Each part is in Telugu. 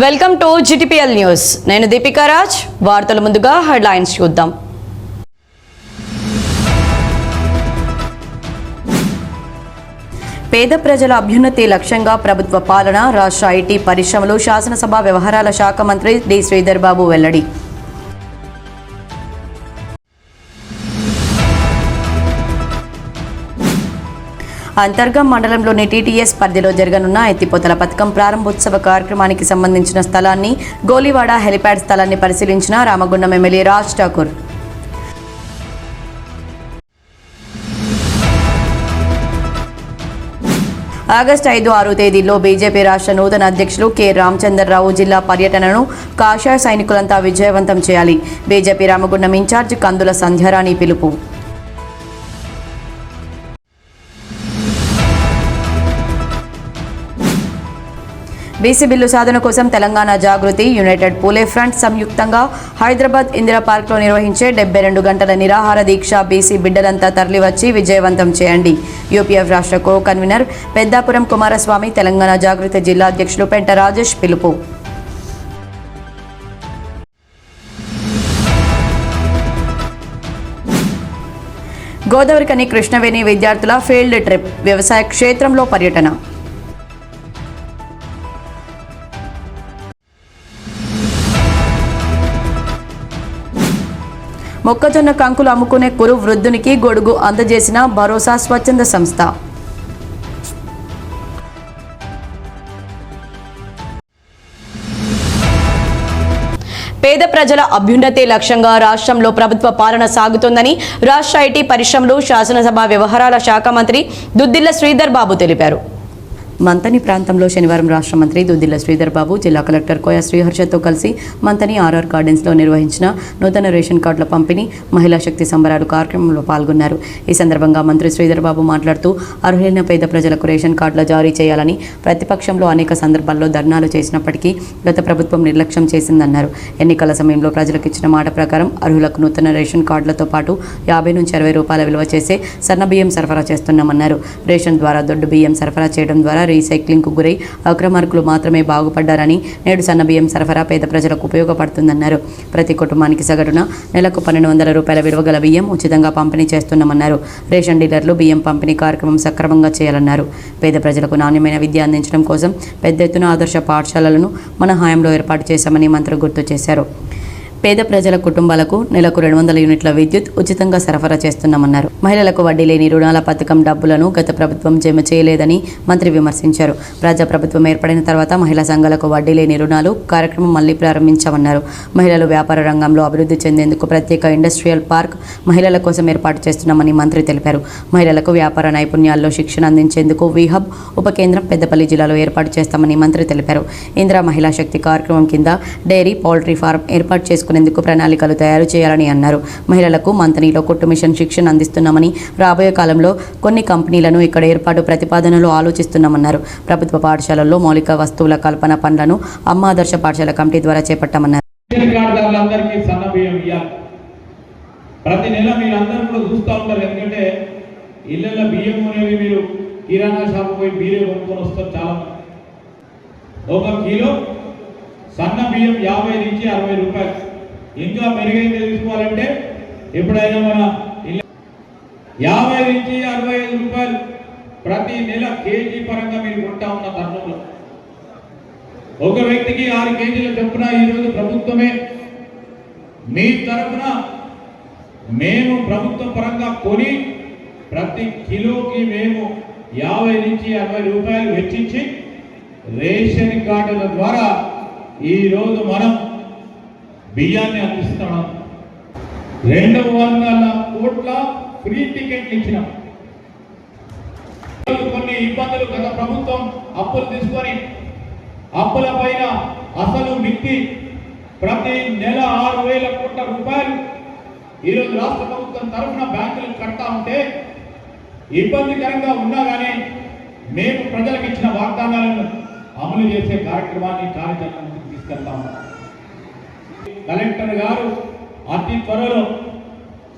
Welcome to GTPL news. నేను దీపికా రాజ్. వార్తల ముందుగా హెడ్లైన్స్ చూద్దాం. పేద ప్రజల అభ్యున్నతి లక్ష్యంగా ప్రభుత్వ పాలన. రాష్ట్ర ఐటీ పరిశ్రమలు శాసనసభ వ్యవహారాల శాఖ మంత్రి డి శ్రీధర్ బాబు వెల్లడి. అంతర్గం మండలంలోని TTS పరిధిలో జరగనున్న ఎత్తిపోతల పథకం ప్రారంభోత్సవ కార్యక్రమానికి సంబంధించిన స్థలాన్ని గోలివాడ హెలిప్యాడ్ స్థలాన్ని పరిశీలించిన రామగుండం ఎమ్మెల్యే రాజ్ ఠాకూర్. ఆగస్టు 5-6 తేదీల్లో బీజేపీ రాష్ట్ర నూతన అధ్యక్షులు కె రామచంద్రరావు జిల్లా పర్యటనను కాషాయ సైనికులంతా విజయవంతం చేయాలి. బీజేపీ రామగుండం ఇన్ఛార్జ్ కందుల సంధ్యారాణి పిలుపు. బీసీ బిల్లు సాధన కోసం తెలంగాణ జాగృతి, యునైటెడ్ పూలే ఫ్రంట్ సంయుక్తంగా హైదరాబాద్ ఇందిరా పార్క్లో నిర్వహించే 72 గంటల నిరాహార దీక్ష బీసీ బిడ్డలంతా తరలివచ్చి విజయవంతం చేయండి. యూపీఎఫ్ రాష్ట్ర కో కన్వీనర్ పెద్దాపురం కుమారస్వామి, తెలంగాణ జాగృతి జిల్లా అధ్యక్షులు పెంట రాజేష్ పిలుపు. గోదావరికని కృష్ణవేణి విద్యార్థుల ఫీల్డ్ ట్రిప్, వ్యవసాయ క్షేత్రంలో పర్యటన. మొక్కజొన్న కంకులు అమ్ముకునే కురు వృద్ధునికి గొడుగు అందజేసిన భరోసా స్వచ్ఛంద సంస్థ. పేద ప్రజల అభ్యున్నతి లక్ష్యంగా రాష్ట్రంలో ప్రభుత్వ పాలన సాగుతోందని రాష్ట్ర ఐటీ పరిశ్రమలు శాసనసభ వ్యవహారాల శాఖ మంత్రి దుద్దిళ్ల శ్రీధర్ బాబు తెలిపారు. మంతని ప్రాంతంలో శనివారం రాష్ట్ర మంత్రి దుద్దిళ్ల శ్రీధర్ బాబు జిల్లా కలెక్టర్ కోయ శ్రీహర్షతో కలిసి మంతని ఆర్ఆర్ గార్డెన్స్లో నిర్వహించిన నూతన రేషన్ కార్డుల పంపిణీ మహిళా శక్తి సంబరాలు కార్యక్రమంలో పాల్గొన్నారు. ఈ సందర్భంగా మంత్రి శ్రీధర్ బాబు మాట్లాడుతూ అర్హులైన పేద ప్రజలకు రేషన్ కార్డుల జారీ చేయాలని ప్రతిపక్షంలో అనేక సందర్భాల్లో ధర్నాలు చేసినప్పటికీ గత ప్రభుత్వం నిర్లక్ష్యం చేసిందన్నారు. ఎన్నికల సమయంలో ప్రజలకు ఇచ్చిన మాట ప్రకారం అర్హులకు నూతన రేషన్ కార్డులతో పాటు 50 నుంచి 60 రూపాయల విలువ చేసే సన్న బియ్యం సరఫరా చేస్తున్నామన్నారు. రేషన్ ద్వారా దొడ్డు బియ్యం సరఫరా చేయడం ద్వారా రీసైక్లింగ్కు గురై అక్రమార్కులు మాత్రమే బాగుపడ్డారని, నేడు సన్న బియ్యం సరఫరా పేద ప్రజలకు ఉపయోగపడుతుందన్నారు. ప్రతి కుటుంబానికి సగటున నెలకు 1200 రూపాయల విలువ గల బియ్యం ఉచితంగా పంపిణీ చేస్తున్నామన్నారు. రేషన్ డీలర్లు బియ్యం పంపిణీ కార్యక్రమం సక్రమంగా చేయాలన్నారు. పేద ప్రజలకు నాణ్యమైన విద్య అందించడం కోసం పెద్ద ఎత్తున ఆదర్శ పాఠశాలలను మన హయాంలో ఏర్పాటు చేశామని మంత్రి గుర్తు చేశారు. పేద ప్రజల కుటుంబాలకు నెలకు 200 యూనిట్ల విద్యుత్ ఉచితంగా సరఫరా చేస్తున్నామన్నారు. మహిళలకు వడ్డీ లేని రుణాల పథకం డబ్బులను గత ప్రభుత్వం జమ చేయలేదని మంత్రి విమర్శించారు. ప్రజా ప్రభుత్వం ఏర్పడిన తర్వాత మహిళా సంఘాలకు వడ్డీ లేని రుణాలు కార్యక్రమం మళ్లీ ప్రారంభించామన్నారు. మహిళలు వ్యాపార రంగంలో అభివృద్ధి చెందేందుకు ప్రత్యేక ఇండస్ట్రియల్ పార్క్ మహిళల కోసం ఏర్పాటు చేస్తున్నామని మంత్రి తెలిపారు. మహిళలకు వ్యాపార నైపుణ్యాల్లో శిక్షణ అందించేందుకు వీహబ్ ఉప కేంద్రం పెద్దపల్లి జిల్లాలో ఏర్పాటు చేస్తామని మంత్రి తెలిపారు. ఇందిరా మహిళా శక్తి కార్యక్రమం కింద డైరీ, పౌల్ట్రీ ఫారం ఏర్పాటు చేసుకునేందుకు ప్రణాళికలు తయారు చేయాలని అన్నారు. మహిళలకు మంతనిలో కుట్టు మిషన్ శిక్షణ అందిస్తున్నామని, రాబోయే కాలంలో కొన్ని కంపెనీలను ఇక్కడ ఏర్పాటు ప్రతిపాదనలు ఆలోచిస్తున్నామన్నారు. ప్రభుత్వ పాఠశాలల్లో మౌలిక వస్తువుల కల్పన పనులను అమ్మ ఆదర్శ పాఠశాల కమిటీ ద్వారా చేపట్టామన్నారు. ప్రతి నెల మీరందరూ కూడా చూస్తూ ఉంటారు. ఎందుకంటే ఇళ్ళల్లో బియ్యం అనేది మీరు కిరాణా షాప్ పోయి బియ్యం కొనుక్కొని వస్తారు. చాలా ఒక కిలో సన్న బియ్యం 50 నుంచి 60 రూపాయలు. ఇంకా మెరుగైతే తీసుకోవాలంటే ఎప్పుడైనా మన 50 నుంచి 65 రూపాయలు ప్రతి నెల కేజీ పరంగా మీరు కొంటా ఉన్న తరుణంలో ఒక వ్యక్తికి 6 కేజీల చొప్పున ఈరోజు ప్రభుత్వమే మీ తరఫున మేము ప్రభుత్వం పరంగా కొని ప్రతి కిలోకి మేము 50 నుంచి 60 రూపాయలు వెచ్చించి రేషన్ కార్డుల ద్వారా ఈరోజు మనం బియ్యాన్ని అందిస్తున్నాం. 200 కోట్ల ఫ్రీ టికెట్లు ఇచ్చినాం. కొన్ని ఇబ్బందులు గత ప్రభుత్వం అప్పులు తీసుకొని అప్పుల పైన అసలు మిత్తి ప్రతి నెల 6,000 కోట్ల రూపాయలు ఈరోజు రాష్ట్ర ప్రభుత్వం తరఫున బ్యాంకులకు కడతా ఉంటే ఇబ్బందికరంగా ఉన్నా కానీ మేము ప్రజలకు ఇచ్చిన వాగ్దానాలను అమలు చేసే కార్యక్రమాన్ని కార్యక్రమానికి తీసుకెళ్తా ఉన్నాం. కలెక్టర్ గారు అతి త్వరలో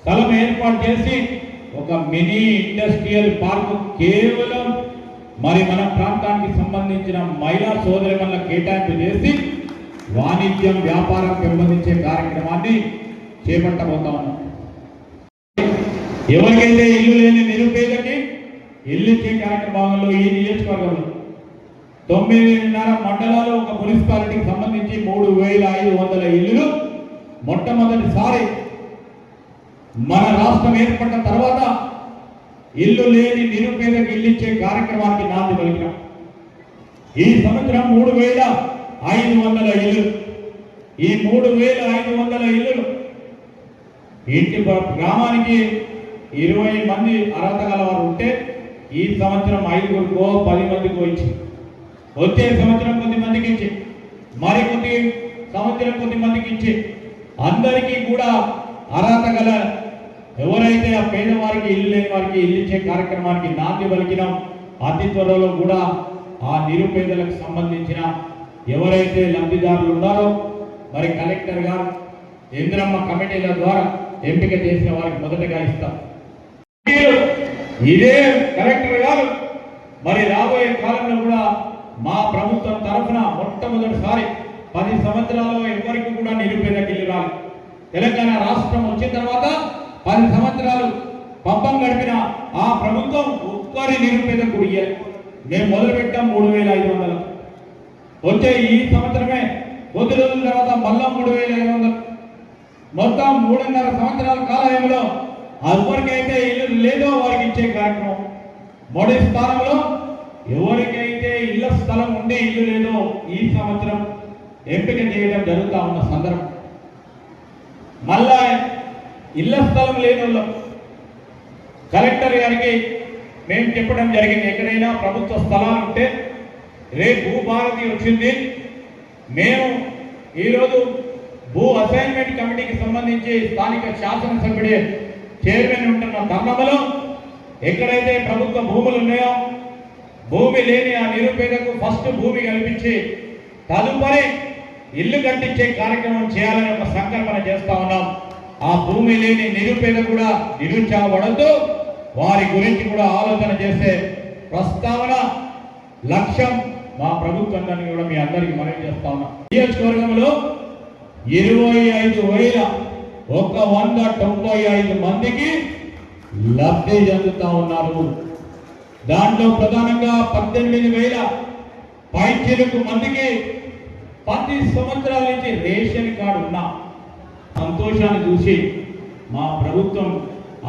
స్థలం ఏర్పాటు చేసి ఒక మినీ ఇండస్ట్రియల్ పార్క్ కేవలం మరి మన ప్రాంతానికి సంబంధించిన మహిళా సోదరిమణుల కేటాయింపు చేసి వాణిజ్యం వ్యాపారం పెంపొందించే కార్యక్రమాన్ని చేపట్టబోతా ఉన్నాం. ఎవరికైతే ఇల్లు లేని నిరుపేదకి ఇల్లు ఇచ్చే కార్యక్రమంలో ఈ నియోజకవర్గంలో 9.5 మండలాలు ఒక మున్సిపాలిటీకి సంబంధించి 3,500 ఇల్లులు మొట్టమొదటిసారి మన రాష్ట్రం ఏర్పడిన తర్వాత ఇల్లు లేని నిరుపేదకి ఇల్లు ఇచ్చే కార్యక్రమానికి నాంది పలికినాం. ఈ సంవత్సరం 3,500 ఇల్లు. ఈ 3,500 ఇల్లులు ఇంటి గ్రామానికి 20 మంది అర్హత గలవారు ఉంటే ఈ సంవత్సరం 5గురికో 10 మందికో ఇచ్చి, వచ్చే సంవత్సరం కొద్ది మందికి ఇచ్చి, మరికొద్ది సంవత్సరం కొద్ది మందికి ఇచ్చి, అందరికీ కూడా అర్హత గల ఎవరైతే ఆ పేదవారికి ఇల్లు లేని వారికి ఇల్లు ఇచ్చే కార్యక్రమానికి నాంది పలికినాం. అతి త్వరలో కూడా ఆ నిరుపేదలకు సంబంధించిన ఎవరైతే లబ్ధిదారులు ఉన్నారో మరి కలెక్టర్ గారు ఇంద్రమ్మ కమిటీల ద్వారా ఎంపిక చేసిన వారికి మొదటగా ఇస్తాం. ఇదే కలెక్టర్ గారు మరి రాబోయే కాలంలో కూడా మా ప్రభుత్వం తరఫున మొట్టమొదటిసారి 10 సంవత్సరాల్లో ఎవరికి కూడా నిరుపేదకి ఇల్లు రాలి. తెలంగాణ రాష్ట్రం వచ్చిన తర్వాత 10 సంవత్సరాలు పబ్బం గడిపిన ఆ ప్రభుత్వం ఒక్కరి నిరుపేదకు ఇయ్యాలి. మేము మొదలుపెట్టాం 3,500. వచ్చే ఈ సంవత్సరమే కొద్ది రోజుల తర్వాత మళ్ళా 3,500. మొత్తం 3.5 సంవత్సరాల కాలంలో ఎవరికైతే ఇల్లు లేదో వారికి ఇచ్చే కార్యక్రమం. మొదటి స్థానంలో ఎవరికైతే ఇళ్ల స్థలం ఉండే ఇల్లు లేదో ఈ సంవత్సరం ఎంపిక చేయడం జరుగుతూ ఉన్న సందర్భం. మళ్ళా ఇళ్ల స్థలం లేని వాళ్ళు కలెక్టర్ గారికి మేము చెప్పడం జరిగింది, ఎక్కడైనా ప్రభుత్వ స్థలాలు ఉంటే రేపు భూభారతి వచ్చింది, మేము ఈరోజు భూ అసైన్మెంట్ కమిటీకి సంబంధించి స్థానిక శాసనసభ్యుడే చైర్మన్ ఉంటున్న తరుణంలో ఎక్కడైతే ప్రభుత్వ భూములు ఉన్నాయో భూమి లేని ఆ నిరుపేదకు ఫస్ట్ భూమి కల్పించి తదుపరి ఇల్లు కట్టించే కార్యక్రమం చేయాలని ఒక సంకల్పన చేస్తా ఉన్నాం. ఆ భూమి లేని నిరుపేద కూడా నిరుత్సాహపడద్దు, వారి గురించి కూడా ఆలోచన చేసే ప్రస్తావన లక్ష్యం మా ప్రభుత్వం కూడా మీ అందరికీ మనవి చేస్తా ఉన్నాం. నియోజకవర్గంలో 25,195 మందికి లబ్ధి చెందుతా ఉన్నారు. దాంట్లో ప్రధానంగా 18,000 పైచిలకు మందికి 10 సంవత్సరాల నుంచి రేషన్ కార్డు ఉన్న సంతోషాన్ని చూసి మా ప్రభుత్వం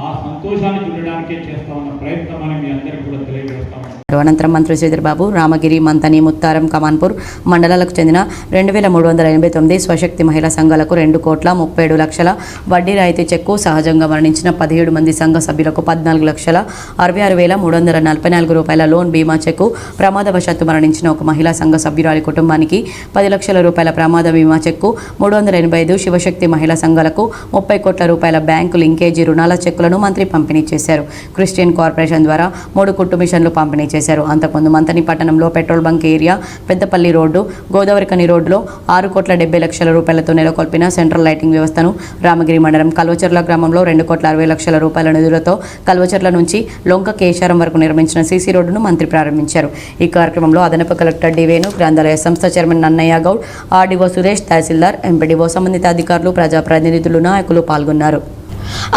ఆ సంతోషాన్ని చూడడానికే చేస్తా ఉన్న ప్రయత్నం అని మీ అందరికీ కూడా తెలియజేస్తాము. అనంతరం మంత్రి శ్రీధర్బాబు రామగిరి, మంతని, ముత్తారం, కమాన్పూర్ మండలాలకు చెందిన 2,389 స్వశక్తి మహిళా సంఘాలకు 2,37,00,000 వడ్డీ రాయితీ చెక్కు, సహజంగా మరణించిన 17 మంది సంఘ సభ్యులకు 14,66,344 రూపాయల లోన్ బీమా చెక్కు, ప్రమాదవశాత్తు మరణించిన ఒక మహిళా సంఘ సభ్యురాలి కుటుంబానికి 10 లక్షల రూపాయల ప్రమాద బీమా చెక్కు, 385 శివశక్తి మహిళా సంఘాలకు 30 కోట్ల రూపాయల బ్యాంకు లింకేజీ రుణాల చెక్కులను మంత్రి పంపిణీ చేశారు. క్రిస్టియన్ కార్పొరేషన్ ద్వారా 3 కుట్టు మిషన్లు పంపిణీ చేశారు. అంతకుముందు మంతని పట్టణంలో petrol bunk area, Peddapalli road, Godavarikhani రోడ్డులో 6,70,00,000 రూపాయలతో నెలకొల్పిన సెంట్రల్ లైటింగ్ వ్యవస్థను, రామగిరి మండలం కల్వచర్ల గ్రామంలో 2,60,00,000 రూపాయల నిధులతో కల్వచర్ల నుంచి లొంక కేశారం వరకు నిర్మించిన సీసీ రోడ్డును మంత్రి ప్రారంభించారు. ఈ కార్యక్రమంలో అదనపు కలెక్టర్ డివేను, గ్రంథాలయ సంస్థ చైర్మన్ నన్నయ్య గౌడ్, ఆర్డీఓ సురేష్, తహసీల్దార్, ఎంపీడీఓ, సంబంధిత అధికారులు, ప్రజాప్రతినిధులు, నాయకులు పాల్గొన్నారు.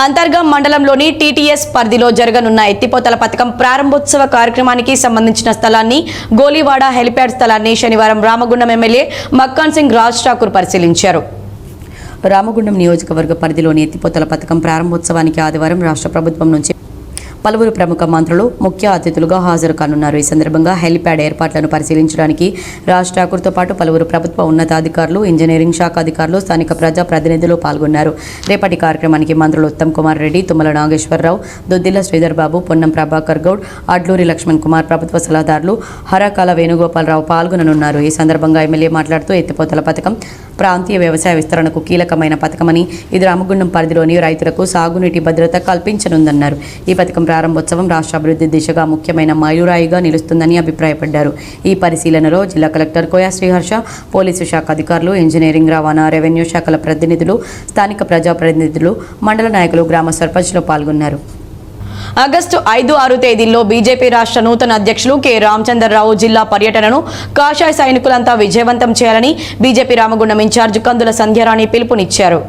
అంతర్గం మండలంలోని టీటీఎస్ పరిధిలో జరగనున్న ఎత్తిపోతల పథకం ప్రారంభోత్సవ కార్యక్రమానికి సంబంధించిన స్థలాన్ని, గోలీవాడ హెలిప్యాడ్ స్థలాన్ని శనివారం రామగుండం ఎమ్మెల్యే మక్కాన్ సింగ్ రాజ్ ఠాకూర్ పరిశీలించారు. రామగుండం నియోజకవర్గ పరిధిలోని ఎత్తిపోతల పథకం ప్రారంభోత్సవానికి ఆదివారం రాష్ట్ర ప్రభుత్వం నుంచి పలువురు ప్రముఖ మంత్రులు ముఖ్య అతిథులుగా హాజరు కానున్నారు. ఈ సందర్భంగా హెలిప్యాడ్ ఏర్పాట్లను పరిశీలించడానికి రాజ్ ఠాకూర్తో పాటు పలువురు ప్రభుత్వ ఉన్నతాధికారులు, ఇంజనీరింగ్ శాఖ అధికారులు, స్థానిక ప్రజా ప్రతినిధులు పాల్గొన్నారు. రేపటి కార్యక్రమానికి మంత్రులు ఉత్తమ్ కుమార్ రెడ్డి, తుమ్మల నాగేశ్వరరావు, దుద్దిల్ల శ్రీధర్ బాబు, పొన్నం ప్రభాకర్ గౌడ్, అడ్లూరి లక్ష్మణ్ కుమార్, ప్రభుత్వ సలహాదారులు హరకాల వేణుగోపాలరావు పాల్గొననున్నారు. ఈ సందర్భంగా ఎమ్మెల్యే మాట్లాడుతూ ఎత్తిపోతల పథకం ప్రాంతీయ వ్యవసాయ విస్తరణకు కీలకమైన పథకమని, ఇది రామగుండం పరిధిలోని రైతులకు సాగునీటి భద్రత కల్పించనుందన్నారు. ఈ పథకం ప్రారంభోత్సవం రాష్ట్ర అభివృద్ధి దిశగా ముఖ్యమైన మైలురాయిగా నిలుస్తుందని అభిప్రాయపడ్డారు. ఈ పరిశీలనలో జిల్లా కలెక్టర్ కోయా శ్రీహర్ష, పోలీసు శాఖ అధికారులు, ఇంజనీరింగ్, రవాణా, రెవెన్యూ శాఖల ప్రతినిధులు, స్థానిక ప్రజాప్రతినిధులు, మండల నాయకులు, గ్రామ సర్పంచ్లు పాల్గొన్నారు. ఆగస్టు 5-6 తేదీల్లో బీజేపీ రాష్ట్ర నూతన అధ్యక్షులు కె రామచంద్రరావు జిల్లా పర్యటనను కాషాయ సైనికులంతా విజయవంతం చేయాలని బీజేపీ రామగుండం ఇన్ఛార్జ్ కందుల సంధ్యారాణి పిలుపునిచ్చారు.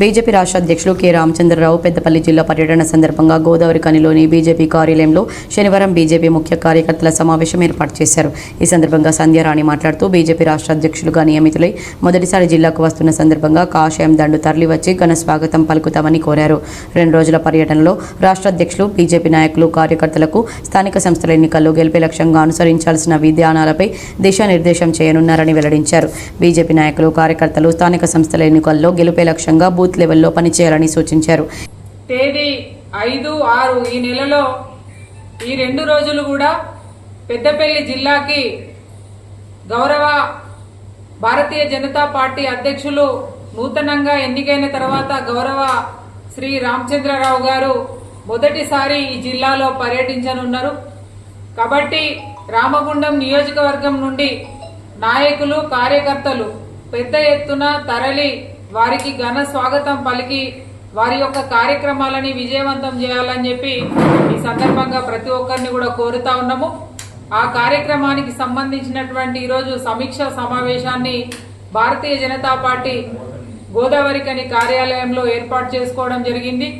బీజేపీ రాష్ట్ర అధ్యక్షులు కె రామచంద్రరావు పెద్దపల్లి జిల్లా పర్యటన సందర్భంగా గోదావరి కనిలోని బీజేపీ కార్యాలయంలో శనివారం బీజేపీ ముఖ్య కార్యకర్తల సమావేశం ఏర్పాటు చేశారు. ఈ సందర్భంగా సంధ్యారాణి మాట్లాడుతూ బీజేపీ రాష్ట్ర అధ్యక్షులుగా నియమితులై మొదటిసారి జిల్లాకు వస్తున్న సందర్భంగా కాషాయం దండు తరలివచ్చి ఘన స్వాగతం పలుకుతామని కోరారు. 2 రోజుల పర్యటనలో రాష్ట్ర అధ్యక్షులు బీజేపీ నాయకులు కార్యకర్తలకు స్థానిక సంస్థల ఎన్నికల్లో గెలిపే లక్ష్యంగా అనుసరించాల్సిన విధానాలపై దిశానిర్దేశం చేయనున్నారని వెల్లడించారు. బీజేపీ నాయకులు కార్యకర్తలు స్థానిక సంస్థల ఎన్నికల్లో గెలిపే లక్ష్యంగా బూత్ లెవెల్లో పనిచేయాలని సూచించారు. తేదీ 5-6 ఈ నెలలో ఈ 2 రోజులు కూడా పెద్దపల్లి జిల్లాకి గౌరవ భారతీయ జనతా పార్టీ అధ్యక్షులు నూతనంగా ఎన్నికైన తర్వాత గౌరవ శ్రీ రామచంద్రరావు గారు మొదటిసారి ఈ జిల్లాలో పర్యటించనున్నారు. కాబట్టి రామగుండం నియోజకవర్గం నుండి నాయకులు కార్యకర్తలు పెద్ద ఎత్తున తరలి వారికి ఘన స్వాగతం పలికి వారి యొక్క కార్యక్రమాలని విజయవంతం చేయాలని చెప్పి ఈ సందర్భంగా ప్రతి ఒక్కరిని కూడా కోరుతా ఉన్నాము. ఆ కార్యక్రమానికి సంబంధించినటువంటి ఈరోజు సమీక్ష సమావేశాన్ని భారతీయ జనతా పార్టీ గోదావరికని కార్యాలయంలో ఏర్పాటు చేసుకోవడం జరిగింది.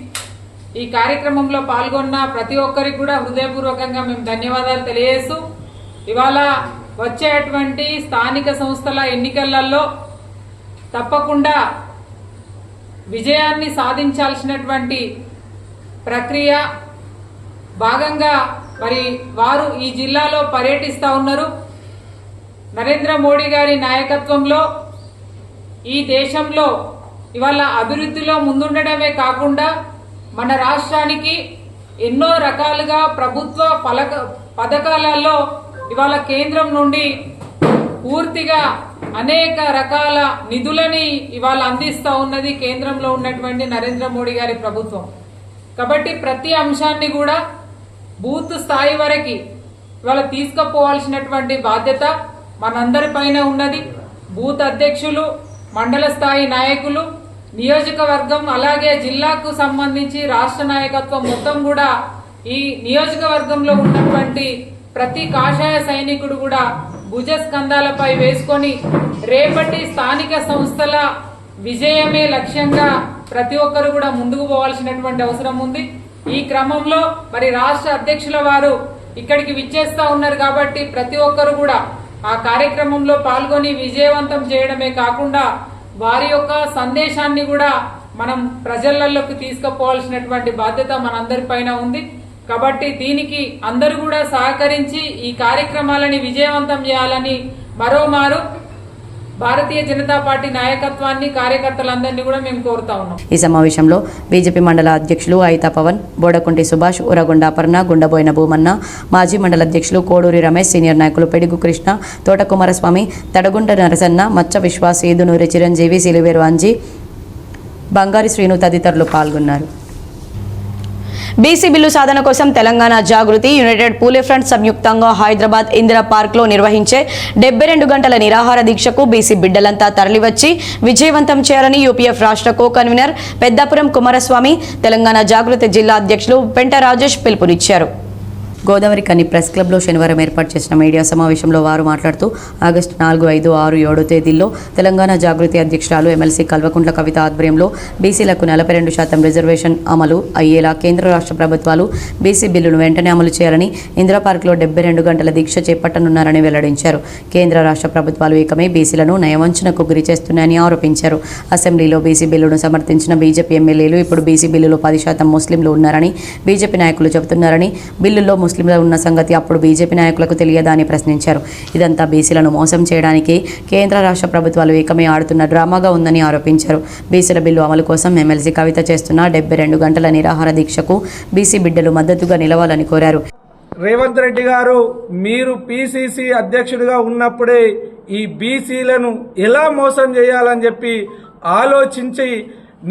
ఈ కార్యక్రమంలో పాల్గొన్న ప్రతి ఒక్కరికి కూడా హృదయపూర్వకంగా మేము ధన్యవాదాలు తెలియజేస్తూ ఇవాళ వచ్చేటువంటి స్థానిక సంస్థల ఎన్నికలలో తప్పకుండా విజయాన్ని సాధించాల్సినటువంటి ప్రక్రియ భాగంగా మరి వారు ఈ జిల్లాలో పర్యటిస్తూ ఉన్నారు. నరేంద్ర మోడీ గారి నాయకత్వంలో ఈ దేశంలో ఇవాళ అభివృద్ధిలో ముందుండడమే కాకుండా మన రాష్ట్రానికి ఎన్నో రకాలుగా ప్రభుత్వ పథకాలలో ఇవాళ కేంద్రం నుండి పూర్తిగా అనేక రకాల నిధులని ఇవాళ అందిస్తూ ఉన్నది కేంద్రంలో ఉన్నటువంటి నరేంద్ర మోడీ గారి ప్రభుత్వం. కాబట్టి ప్రతి అంశాన్ని కూడా బూత్ స్థాయి వరకు ఇవాళ తీసుకుపోవాల్సినటువంటి బాధ్యత మనందరిపైన ఉన్నది. బూత్ అధ్యక్షులు, మండల స్థాయి నాయకులు, నియోజకవర్గం అలాగే జిల్లాకు సంబంధించి రాష్ట్ర నాయకత్వం మొత్తం కూడా ఈ నియోజకవర్గంలో ఉన్నటువంటి ప్రతి కాషాయ సైనికుడు కూడా భుజస్కంధాలపై వేసుకొని రేపటి స్థానిక సంస్థల విజయమే లక్ష్యంగా ప్రతి ఒక్కరు కూడా ముందుకు పోవాల్సినటువంటి అవసరం ఉంది. ఈ క్రమంలో మరి రాష్ట్ర అధ్యక్షుల వారు ఇక్కడికి విచ్చేస్తా ఉన్నారు కాబట్టి ప్రతి ఒక్కరు కూడా ఆ కార్యక్రమంలో పాల్గొని విజయవంతం చేయడమే కాకుండా వారి యొక్క సందేశాన్ని కూడా మనం ప్రజలలోకి తీసుకుపోవాల్సినటువంటి బాధ్యత మనందరిపైన ఉంది. కాబట్టి దీనికి అందరూ కూడా సహకరించి ఈ కార్యక్రమాలని విజయవంతం చేయాలని మరోమారు భారతీయ జనతా పార్టీ నాయకత్వాన్ని కార్యకర్తలందరినీ కూడా మేము కోరుతా ఉన్నాం. ఈ సమావేశంలో బీజేపీ మండల అధ్యక్షులు అయితా పవన్, బోడకుంటి సుభాష్, ఉరగొండ అపర్ణ, గుండబోయిన భూమన్న, మాజీ మండల అధ్యక్షులు కోడూరి రమేష్, సీనియర్ నాయకులు పెడుగు కృష్ణ, తోట కుమారస్వామి, తడగుంట నరసన్న, మచ్చ విశ్వాస్, ఏదునూరి చిరంజీవి, సిలివేరు అంజీ, బంగారి శ్రీను తదితరులు పాల్గొన్నారు. బీసీ బిల్లు సాధన కోసం తెలంగాణ జాగృతి, యునైటెడ్ పూలే ఫ్రంట్ సంయుక్తంగా హైదరాబాద్ ఇందిరా పార్క్లో నిర్వహించే 72 గంటల నిరాహార దీక్షకు బీసీ బిడ్డలంతా తరలివచ్చి విజయవంతం చేయాలని యూపీఎఫ్ రాష్ట్ర కో కన్వీనర్ పెద్దాపురం కుమారస్వామి, తెలంగాణ జాగృతి జిల్లా అధ్యక్షులు పెంట రాజేష్ పిలుపునిచ్చారు. గోదావరి కని ప్రెస్ క్లబ్లో శనివారం ఏర్పాటు చేసిన మీడియా సమావేశంలో వారు మాట్లాడుతూ ఆగస్టు 4, 5, 6, 7 తేదీల్లో తెలంగాణ జాగృతి అధ్యక్షురాలు ఎమ్మెల్సీ కల్వకుంట్ల కవిత ఆధ్వర్యంలో బీసీలకు 42% రిజర్వేషన్ అమలు అయ్యేలా కేంద్ర రాష్ట్ర ప్రభుత్వాలు బీసీ బిల్లును వెంటనే అమలు చేయాలని ఇందిరా పార్క్లో 72 గంటల దీక్ష చేపట్టనున్నారని వెల్లడించారు. కేంద్ర రాష్ట్ర ప్రభుత్వాలు ఏకమై బీసీలను నయవంచనకు గురి చేస్తున్నాయని ఆరోపించారు. అసెంబ్లీలో బీసీ బిల్లును సమర్థించిన బీజేపీ ఎమ్మెల్యేలు ఇప్పుడు బీసీ బిల్లులో 10% ముస్లింలు ఉన్నారని బీజేపీ నాయకులు చెబుతున్నారని, బిల్లులో ముస్లింలు ఉన్న సంగతి అప్పుడు బీజేపీ నాయకులకు తెలియదా అని ప్రశ్నించారు. ఇదంతా బీసీలను మోసం చేయడానికి కేంద్ర రాష్ట్ర ప్రభుత్వాలు ఏకమే ఆడుతున్న డ్రామాగా ఉందని ఆరోపించారు. బీసీల బిల్లు అమలు కోసం ఎమ్మెల్సీ కవిత చేస్తున్న 72 గంటల నిరాహార దీక్షకు బీసీ బిడ్డలు మద్దతుగా నిలవాలని కోరారు. రేవంత్ రెడ్డి గారు, మీరు పిసిసి అధ్యక్షుడిగా ఉన్నప్పుడే ఈ బీసీలను ఎలా మోసం చేయాలని చెప్పి ఆలోచించి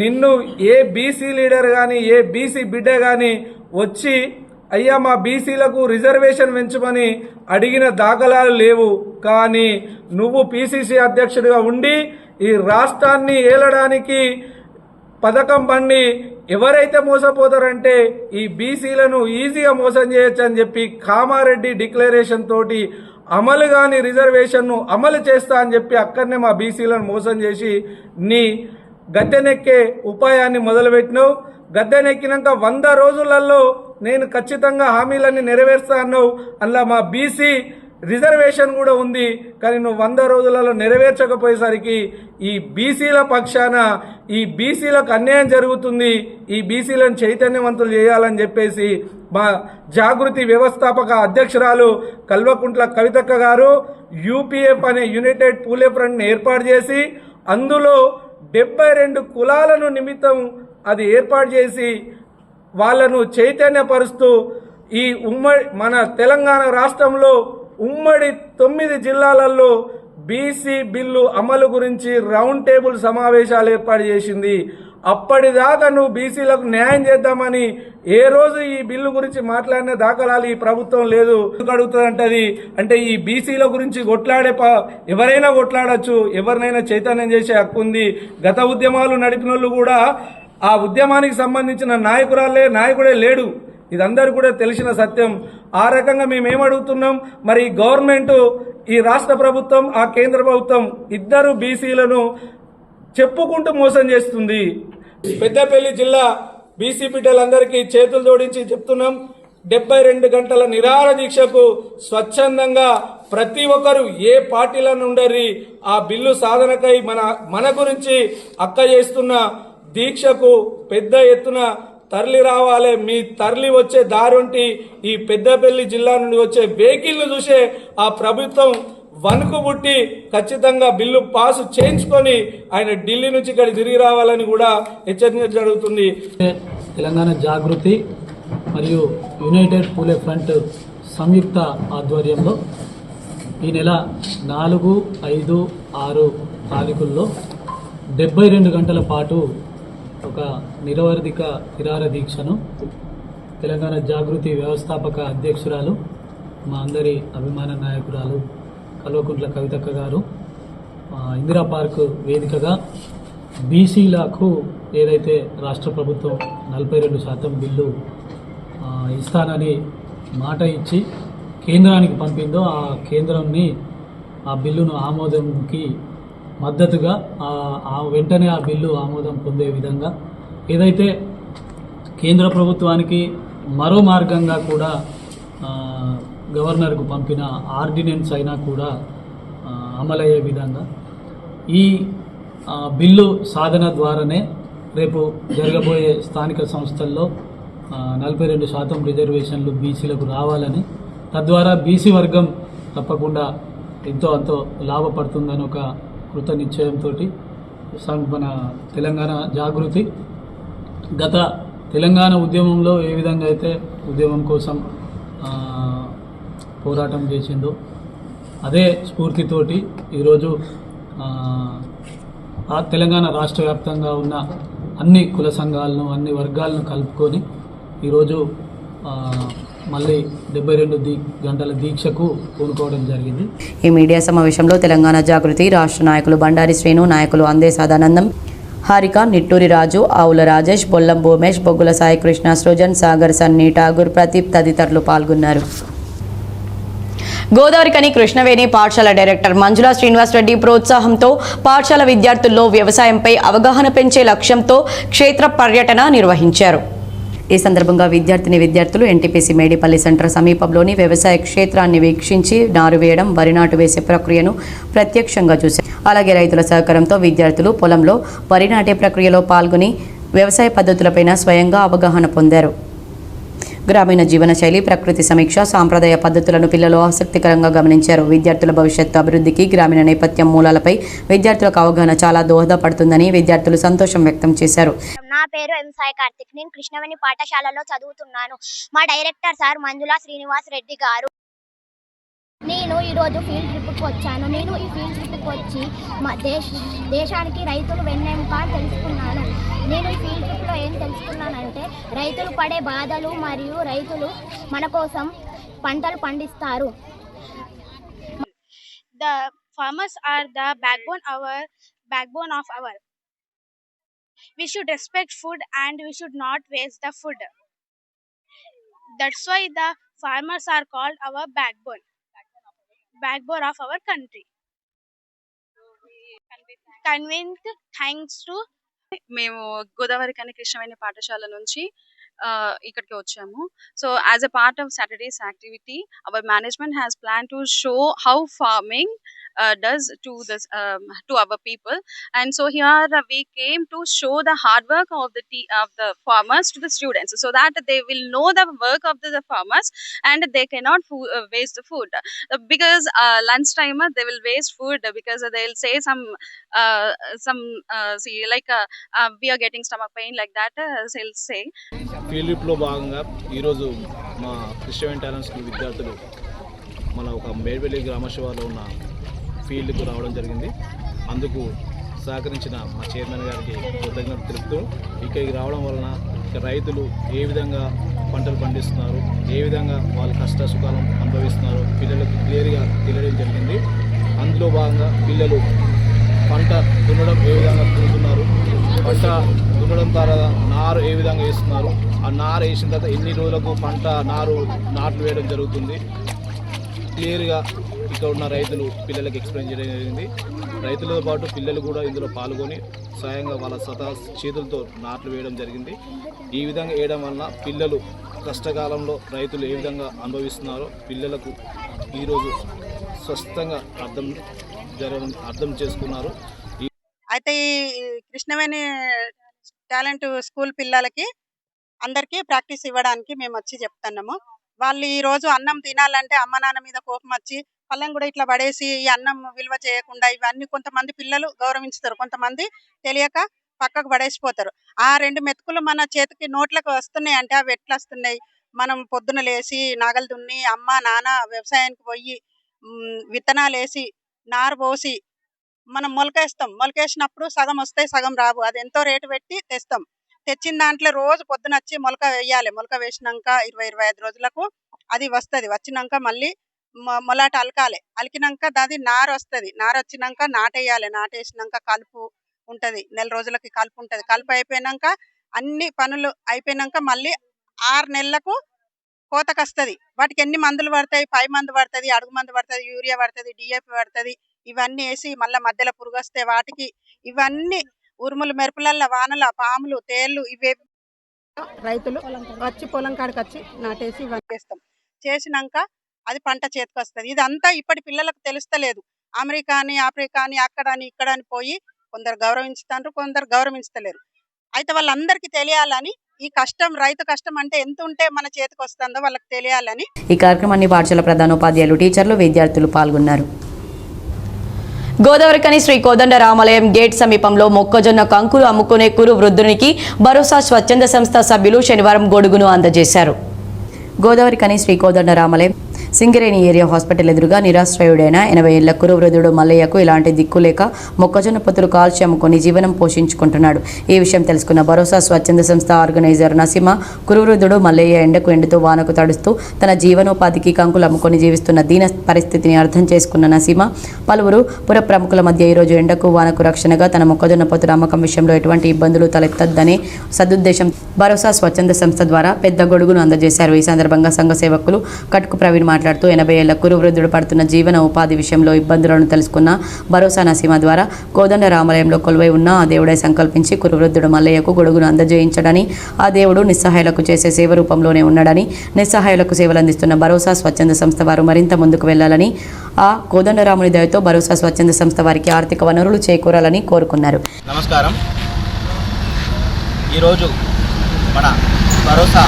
నిన్ను ఏ బీసీ లీడర్ కానీ ఏ బీసీ బిడ్డ కానీ వచ్చి అయ్యా మా బీసీలకు రిజర్వేషన్ పెంచమని అడిగిన దాఖలాలు లేవు. కానీ నువ్వు పిసిసి అధ్యక్షుడిగా ఉండి ఈ రాష్ట్రాన్ని ఏలడానికి పథకం పండి ఎవరైతే మోసపోతారంటే ఈ బీసీలను ఈజీగా మోసం చేయొచ్చు అని చెప్పి కామారెడ్డి డిక్లరేషన్ తోటి అమలు కాని రిజర్వేషన్ను అమలు చేస్తా అని చెప్పి అక్కడనే మా బీసీలను మోసం చేసి నీ గద్దెనెక్కే ఉపాయాన్ని మొదలుపెట్టినావు. గద్దెనెక్కినాక 100 రోజులలో నేను ఖచ్చితంగా హామీలన్నీ నెరవేర్స్తా అన్నావు. అందులో మా బీసీ రిజర్వేషన్ కూడా ఉంది. కానీ నువ్వు 100 రోజులలో నెరవేర్చకపోయేసరికి ఈ బీసీల పక్షాన ఈ బీసీలకు అన్యాయం జరుగుతుంది, ఈ బీసీలను చైతన్యవంతులు చేయాలని చెప్పేసి మా జాగృతి వ్యవస్థాపక అధ్యక్షురాలు కల్వకుంట్ల కవితక్క గారు యూపీఎఫ్ అనే యునైటెడ్ పూలే ఫ్రంట్ని ఏర్పాటు చేసి అందులో 72 కులాలను నిమిత్తం అది ఏర్పాటు చేసి వాళ్ళను చైతన్యపరుస్తూ ఈ మన తెలంగాణ రాష్ట్రంలో ఉమ్మడి 9 జిల్లాలలో బీసీ బిల్లు అమలు గురించి రౌండ్ టేబుల్ సమావేశాలు ఏర్పాటు చేసింది. అప్పటిదాకా నువ్వు బీసీలకు న్యాయం చేద్దామని ఏ రోజు ఈ బిల్లు గురించి మాట్లాడిన దాఖలాలు ఈ ప్రభుత్వం లేదు. అడుగుతుందంటది అంటే ఈ బీసీల గురించి కొట్లాడే ఎవరైనా కొట్లాడచ్చు, ఎవరినైనా చైతన్యం చేసే హక్కు ఉంది. గత ఉద్యమాలు నడిపిన వాళ్ళు కూడా ఆ ఉద్యమానికి సంబంధించిన నాయకుడే లేడు. ఇదందరూ కూడా తెలిసిన సత్యం. ఆ రకంగా మేమేమడుగుతున్నాం, మరి గవర్నమెంట్ ఈ రాష్ట్ర ప్రభుత్వం ఆ కేంద్ర ప్రభుత్వం ఇద్దరు బీసీలను చెప్పుకుంటూ మోసం చేస్తుంది. పెద్దపల్లి జిల్లా బీసీ బిడ్డలందరికీ చేతులు జోడించి చెప్తున్నాం, 72 గంటల నిరాహార దీక్షకు స్వచ్ఛందంగా ప్రతి ఒక్కరు ఏ పార్టీలను ఉండరి ఆ బిల్లు సాధనకై మన గురించి అక్క చేస్తున్న దీక్షకు పెద్ద ఎత్తున తరలి రావాలి. మీ తరలి వచ్చే దారుంటి ఈ పెద్దపల్లి జిల్లా నుండి వచ్చే వెహికల్ను చూసే ఆ ప్రభుత్వం వణుకు పుట్టి ఖచ్చితంగా బిల్లు పాసు చేయించుకొని ఆయన ఢిల్లీ నుంచి ఇక్కడ తిరిగి రావాలని కూడా హెచ్చరించడం జరుగుతుంది. తెలంగాణ జాగృతి మరియు యునైటెడ్ పూలే ఫ్రంట్ సంయుక్త ఆధ్వర్యంలో ఈ నెల 4, 5, 6 తారీఖుల్లో 72 గంటల పాటు ఒక నిరవధిక నిరాహార దీక్షను తెలంగాణ జాగృతి వ్యవస్థాపక అధ్యక్షురాలు మా అందరి అభిమాన నాయకురాలు కల్వకుంట్ల కవితక్క గారు ఇందిరా పార్క్ వేదికగా బీసీలకు ఏదైతే రాష్ట్ర ప్రభుత్వం 42% బిల్లు ఇస్తానని మాట ఇచ్చి కేంద్రానికి పంపిందో ఆ కేంద్రాన్ని ఆ బిల్లును ఆమోదంకి మద్దతుగా వెంటనే ఆ బిల్లు ఆమోదం పొందే విధంగా ఏదైతే కేంద్ర ప్రభుత్వానికి మరో మార్గంగా కూడా గవర్నర్కు పంపిన ఆర్డినెన్స్ అయినా కూడా అమలయ్యే విధంగా ఈ బిల్లు సాధన ద్వారానే రేపు జరగబోయే స్థానిక సంస్థల్లో 42% రిజర్వేషన్లు బీసీలకు రావాలని, తద్వారా బీసీ వర్గం తప్పకుండా ఎంతో అంతో లాభపడుతుందని ఒక కృత నిశ్చయంతో మన తెలంగాణ జాగృతి గత తెలంగాణ ఉద్యమంలో ఏ విధంగా అయితే ఉద్యమం కోసం పోరాటం చేసిందో అదే స్ఫూర్తితోటి ఈరోజు తెలంగాణ రాష్ట్ర వ్యాప్తంగా ఉన్న అన్ని కుల సంఘాలను అన్ని వర్గాలను కలుపుకొని ఈరోజు మళ్ళీ 72 గంటల దీక్షకు పూనుకోవడం జరిగింది. ఈ మీడియా సమావేశంలో తెలంగాణ జాగృతి రాష్ట్ర నాయకులు బండారి శ్రీను, నాయకులు అందే సదానందం, హారిక, నిట్టూరి రాజు, ఆవుల రాజేష్, బొల్లం భూమేష్, బొగ్గుల సాయికృష్ణ, సృజన్, సాగర్, సన్నీ, ఠాగూర్, ప్రదీప్ తదితరులు పాల్గొన్నారు. గోదావరికని కృష్ణవేణి పాఠశాల డైరెక్టర్ మంజుల శ్రీనివాస్ రెడ్డి ప్రోత్సాహంతో పాఠశాల విద్యార్థుల్లో వ్యవసాయంపై అవగాహన పెంచే లక్ష్యంతో క్షేత్ర పర్యటన నిర్వహించారు. ఈ సందర్భంగా విద్యార్థులు ఎన్టీపీసీ మేడిపల్లి సెంటర్ సమీపంలోని వ్యవసాయ క్షేత్రాన్ని వీక్షించి నారు వేయడం, వరి నాటు వేసే ప్రక్రియను ప్రత్యక్షంగా చూశారు. అలాగే రైతుల సహకారంతో విద్యార్థులు పొలంలో వరి నాటే ప్రక్రియలో పాల్గొని వ్యవసాయ పద్ధతులపైన స్వయంగా అవగాహన పొందారు. గ్రామీణ జీవనశైలి, ప్రకృతి సమీక్ష, సాంప్రదాయ పద్ధతులను పిల్లలు ఆసక్తికరంగా గమనించారు. విద్యార్థుల భవిష్యత్తు అభివృద్ధికి గ్రామీణ నేపథ్యం మూలాలపై విద్యార్థులకు అవగాహన చాలా దోహదపడుతుందని విద్యార్థులు సంతోషం వ్యక్తం చేశారు. నా పేరు ఎం సాయి కార్తిక్. నేను కృష్ణవేణి పాఠశాలలో చదువుతున్నాను. మా డైరెక్టర్ సార్ మంజుల శ్రీనివాస్ రెడ్డి గారు. నేను ఈరోజు ఫీల్డ్ ట్రిప్కి వచ్చాను. నేను ఈ ఫీల్డ్ ట్రిప్కి వచ్చి మా దేశానికి రైతులు వెన్నెముక తెలుసుకున్నాను. నేను ఈ ఫీల్డ్ ట్రిప్లో ఏం తెలుసుకున్నానంటే రైతులు పడే బాధలు మరియు రైతులు మన కోసం పంటలు పండిస్తారు. The farmers are the backbone of our We should respect food and we should not waste the food. That's why the farmers are called our backbone of our country. Convinced thanks to మేము గోదావరి కని కృష్ణవేణి పాఠశాల నుంచి ఇక్కడికి వచ్చాము. So as a part of Saturday's activity our management has plan to show how farming does to our people, and so here we came to show the hard work of the farmers to the students, so that they will know the work of the farmers and they cannot waste the food, because lunch time they will waste food because they'll say see like we are getting stomach pain, like that they'll say. Field ట్రిప్లో భాగంగా ఈరోజు మా క్రిస్టియన్ టాలెంట్ స్కూల్ విద్యార్థులు మన ఒక మేడ్వెల్లి గ్రామ శివార్లో ఉన్న ఫీల్డ్కు రావడం జరిగింది. అందుకు సహకరించిన మా చైర్మన్ గారికి కృతజ్ఞత తెలుపుతూ ఇక్కడికి రావడం వలన రైతులు ఏ విధంగా పంటలు పండిస్తున్నారు, ఏ విధంగా వాళ్ళ కష్ట సుఖాలను అనుభవిస్తున్నారు పిల్లలకు క్లియర్గా తెలియడం జరిగింది. అందులో భాగంగా పిల్లలు పంట దున్నడం ఏ విధంగా దున్నుతున్నారు, పంట దున్నడం ద్వారా నారు ఏ విధంగా వేస్తున్నారు, ఆ నారు వేసిన తర్వాత ఎన్ని రోజులకు పంట నాట్లు వేయడం జరుగుతుంది క్లియర్గా ఇక్కడ ఉన్న రైతులు పిల్లలకు ఎక్స్ప్లెయిన్ చేయడం జరిగింది. రైతులతో పాటు పిల్లలు కూడా ఇందులో పాల్గొని స్వయంగా వాళ్ళ చేతులతో నాట్లు వేయడం జరిగింది. ఈ విధంగా వేయడం వలన పిల్లలు కష్టకాలంలో రైతులు ఏ విధంగా అనుభవిస్తున్నారో పిల్లలకు ఈరోజు స్పష్టంగా అర్థం చేసుకున్నారు. అయితే ఈ కృష్ణవేణి టాలెంట్ స్కూల్ పిల్లలకి అందరికీ ప్రాక్టీస్ ఇవ్వడానికి మేము వచ్చి చెప్తున్నాము. వాళ్ళు ఈరోజు అన్నం తినాలంటే అమ్మ నాన్న మీద కోపం వచ్చి పళ్ళెం కూడా ఇట్లా పడేసి ఈ అన్నం విలువ చేయకుండా ఇవన్నీ కొంతమంది పిల్లలు గౌరవించుతారు, కొంతమంది తెలియక పక్కకు పడేసిపోతారు. ఆ 2 మెతుకులు మన చేతికి నోట్లకు వస్తున్నాయి అంటే అవి ఎట్లా వస్తున్నాయి? మనం పొద్దున లేచి నాగలు దున్ని అమ్మ నాన్న వ్యవసాయానికి పోయి విత్తనాలు వేసి నారు పోసి మనం మొలకేస్తాం. మొలకేసినప్పుడు సగం వస్తాయి, సగం రావు. అది ఎంతో రేటు పెట్టి తెస్తాం. తెచ్చిన దాంట్లో రోజు పొద్దున వచ్చి మొలక వేయాలి. మొలక వేసినాక 20-25 రోజులకు అది వస్తుంది. వచ్చినాక మళ్ళీ మొలాట అలకాలి. అలికినాక అది నారు వస్తుంది. నారు వచ్చినాక నాటేయాలి. నాటేసినాక కలుపు ఉంటుంది, 4 రోజులకి కలుపు ఉంటుంది. కలుపు అయిపోయినాక అన్ని పనులు అయిపోయినాక మళ్ళీ 6 నెలలకు కోతకు వస్తుంది. వాటికి ఎన్ని మందులు పడతాయి? 5 మందు పడుతుంది, అడుగు మందు పడుతుంది, యూరియా పడుతుంది, DAP పడుతుంది. ఇవన్నీ వేసి మళ్ళీ మధ్యలో పురుగు వస్తే వాటికి ఇవన్నీ ఉరుములు మెరుపులల్ల వానల పాములు తేళ్లు ఇవే రైతులు వచ్చి పొలం కాడికి వచ్చి నాటేసి ఇవన్నీ చేస్తాం. చేసినాక అది పంట చేతికి వస్తుంది. ఇదంతా ఇప్పటి పిల్లలకు తెలుస్తలేదు. అమెరికా అని ఆఫ్రికా అని అక్కడని ఇక్కడని పోయి కొందరు గౌరవించుతారు, కొందరు గౌరవించలేరు. అయితే వాళ్ళందరికీ తెలియాలని ఈ కష్టం, రైతు కష్టం అంటే ఎంత ఉంటే మన చేతికి వస్తుందో వాళ్ళకి తెలియాలని ఈ కార్యక్రమాన్ని పాఠశాల ప్రధానోపాధ్యాయులు, టీచర్లు, విద్యార్థులు పాల్గొన్నారు. గోదావరికని శ్రీ కోదండ రామాలయం గేట్ సమీపంలో మొక్కజొన్న కంకులు అమ్ముకునే కురు వృద్ధునికి భరోసా స్వచ్ఛంద సంస్థ సభ్యులు శనివారం గొడుగును అందజేశారు. గోదావరికని శ్రీ కోదండ రామాలయం సింగరేణి ఏరియా హాస్పిటల్ ఎదురుగా నిరాశ్రయుడైన 80 ఏళ్ల కురు వృద్ధుడు మల్లయ్యకు ఇలాంటి దిక్కు లేక మొక్కజొన్న పొత్తులు కాల్చి అమ్ముకొని జీవనం పోషించుకుంటున్నాడు. ఈ విషయం తెలుసుకున్న భరోసా స్వచ్ఛంద సంస్థ ఆర్గనైజర్ నసీమ కురు వృద్ధుడు మల్లయ్య ఎండకు ఎండుతూ వానకు తడుస్తూ తన జీవనోపాధికి కంకులు అమ్ముకొని జీవిస్తున్న దీన పరిస్థితిని అర్థం చేసుకున్న నసీమ పలువురు పుర ప్రముఖుల మధ్య ఈరోజు ఎండకు వానకు రక్షణగా తన మొక్కజొన్న పొత్తుల అమ్మకం విషయంలో ఎటువంటి ఇబ్బందులు తలెత్తద్దనే సదుద్దేశం భరోసా స్వచ్ఛంద సంస్థ ద్వారా పెద్ద గొడుగును అందజేశారు. ఈ సందర్భంగా సంఘ సేవకులు కట్కు ప్రవీణ్ మాట్లాడుతూ 80 ఏళ్ల కురు వృద్ధుడు పడుతున్న జీవన ఉపాధి విషయంలో ఇబ్బందులను తెలుసుకున్న భరోసా నసీమ ద్వారా కోదండ రామాలయంలో కొలువై ఉన్న ఆ దేవుడే సంకల్పించి కురు వృద్ధుడు మల్లయ్యకు గొడుగును అందజేయించడని, ఆ దేవుడు నిస్సహాయులకు చేసే సేవ రూపంలోనే ఉన్నాడని, నిస్సహాయులకు సేవలు అందిస్తున్న భరోసా స్వచ్ఛంద సంస్థ వారు మరింత ముందుకు వెళ్లాలని, ఆ కోదండరాముని దయతో భరోసా స్వచ్ఛంద సంస్థ వారికి ఆర్థిక వనరులు చేకూరాలని కోరుకున్నారు. నమస్కారం. ఈరోజు మన భరోసా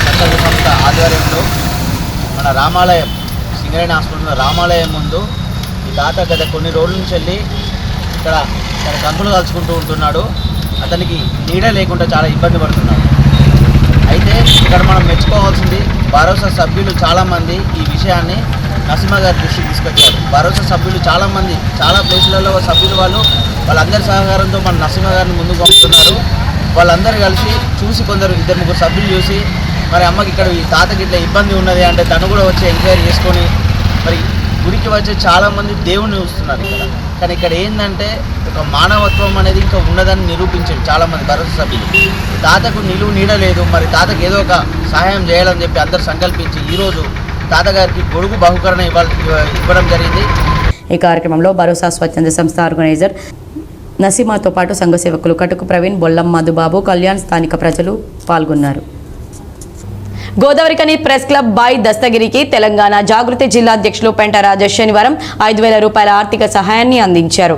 స్వచ్ఛంద సంస్థ ఆధ్వర్యంలో మన రామాలయం సింగరేణి హాస్పిటల్ రామాలయం ముందు ఈ తాత గత కొన్ని రోజుల నుంచి వెళ్ళి ఇక్కడ తన కంకులు కలుసుకుంటూ ఉంటున్నాడు. అతనికి నీడ లేకుండా చాలా ఇబ్బంది పడుతున్నాడు. అయితే ఇక్కడ మనం మెచ్చుకోవాల్సింది భరోసా సభ్యులు చాలామంది ఈ విషయాన్ని నసీమ గారి దృష్టికి తీసుకొచ్చారు. భరోసా సభ్యులు చాలామంది చాలా ప్లేసులలో సభ్యులు వాళ్ళందరి సహకారంతో మన నసీమ గారిని ముందుకు పంపుతున్నారు. వాళ్ళందరూ కలిసి చూసి కొందరు 2-3 సభ్యులు చూసి మరి అమ్మకి ఇక్కడ ఈ తాతకి ఇట్లా ఇబ్బంది ఉన్నది అంటే తను కూడా వచ్చి ఎంక్వైరీ చేసుకొని మరి గుడికి వచ్చే చాలామంది దేవుణ్ణి చూస్తున్నారు ఇక్కడ. కానీ ఇక్కడ ఏంటంటే ఒక మానవత్వం అనేది ఇంకా ఉన్నదని నిరూపించారు చాలామంది భరోసా సభ్యులు. తాతకు నిలువు నీడలేదు, మరి తాతకు ఏదో ఒక సహాయం చేయాలని చెప్పి అందరూ సంకల్పించి ఈరోజు తాతగారికి గొడుగు బహుకరణ ఇవ్వడం జరిగింది. ఈ కార్యక్రమంలో భరోసా స్వచ్ఛంద సంస్థ ఆర్గనైజర్ నసీమాతో పాటు సంఘ సేవకులు కటుకు ప్రవీణ్, బొల్లం మధుబాబు, కళ్యాణ్, స్థానిక ప్రజలు పాల్గొన్నారు. గోదావరికని ప్రెస్ క్లబ్ బాయ్ దస్తగిరికి తెలంగాణ జాగృతి జిల్లా అధ్యక్షులు పెంట రాజేష్ శనివారం 5,000 రూపాయల ఆర్థిక సహాయాన్ని అందించారు.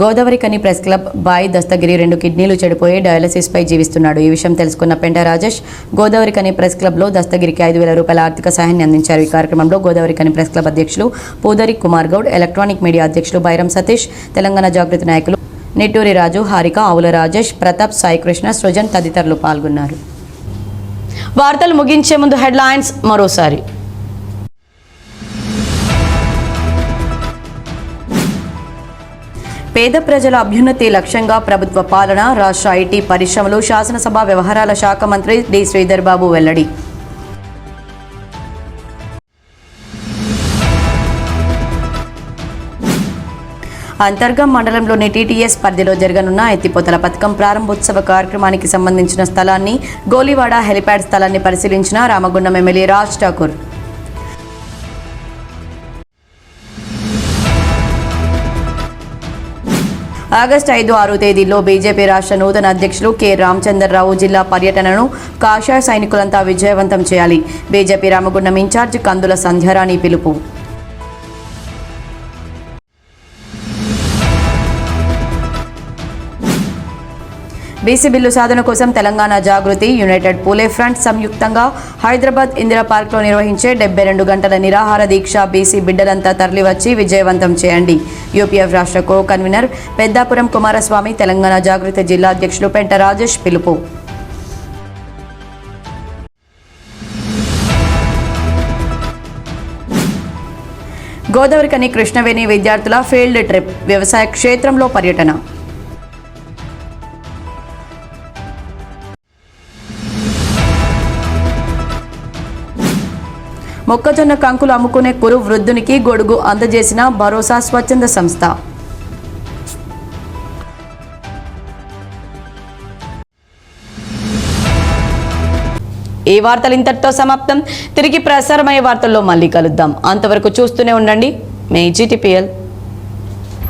గోదావరికని ప్రెస్ క్లబ్ బాయ్ దస్తగిరి 2 కిడ్నీలు చెడిపోయి డయాలసిస్ పై జీవిస్తున్నాడు. ఈ విషయం తెలుసుకున్న పెంట రాజేష్ గోదావరికని ప్రెస్ క్లబ్ లో దస్తగిరికి 5,000 రూపాయల ఆర్థిక సహాయాన్ని అందించారు. ఈ కార్యక్రమంలో గోదావరికని ప్రెస్ క్లబ్ అధ్యక్షులు పూదరి కుమార్ గౌడ్, ఎలక్ట్రానిక్ మీడియా అధ్యక్షులు బైరం సతీష్, తెలంగాణ జాగృతి నాయకులు నిట్టూరి రాజు, హారిక, ఆవుల రాజేష్, ప్రతాప్, సాయికృష్ణ, సృజన్ తదితరులు పాల్గొన్నారు. వార్తలు ముగించే ముందు హెడ్లైన్స్ మరోసారి. పేద ప్రజల అభ్యున్నతి లక్ష్యంగా ప్రభుత్వ పాలన, రాష్ట్ర ఐటీ పరిశ్రమలు, శాసనసభ వ్యవహారాల శాఖ మంత్రి డి శ్రీధర్ బాబు వెల్లడి. అంతర్గం మండలంలోని టీటీఎస్ పరిధిలో జరగనున్న ఎత్తిపోతల పథకం ప్రారంభోత్సవ కార్యక్రమానికి సంబంధించిన స్థలాన్ని, గోలివాడ హెలిప్యాడ్ స్థలాన్ని పరిశీలించిన రామగుండం ఎమ్మెల్యే రాజ్ ఠాకూర్. ఆగస్టు 5-6 తేదీల్లో బీజేపీ రాష్ట్ర నూతన అధ్యక్షులు కె రామచంద్రరావు జిల్లా పర్యటనను కాషాయ సైనికులంతా విజయవంతం చేయాలి. బీజేపీ రామగుండం ఇన్ఛార్జ్ కందుల సంధ్యారాణి పిలుపు. బీసీ బిల్లు సాధన కోసం తెలంగాణ జాగృతి, యునైటెడ్ పూలే ఫ్రంట్ సంయుక్తంగా హైదరాబాద్ ఇందిరా పార్క్లో నిర్వహించే 72 గంటల నిరాహార దీక్ష బీసీ బిడ్డలంతా తరలివచ్చి విజయవంతం చేయండి. యూపీఎఫ్ రాష్ట్ర కో కన్వీనర్ పెద్దాపురం కుమారస్వామి, తెలంగాణ జాగృతి జిల్లా అధ్యక్షులు పెంట రాజేష్ పిలుపు. గోదావరికని కృష్ణవేణి విద్యార్థుల ఫీల్డ్ ట్రిప్, వ్యవసాయ క్షేత్రంలో పర్యటన. మొక్కజొన్న కంకులు అమ్ముకునే కురు వృద్ధునికి గొడుగు అందజేసిన భరోసా స్వచ్ఛంద సంస్థ. ఈ వార్తలు ఇంతటితో సమాప్తం. తిరిగి ప్రసారమయ్యే వార్తల్లో మళ్ళీ కలుద్దాం. అంతవరకు చూస్తూనే ఉండండి మీ GTPL.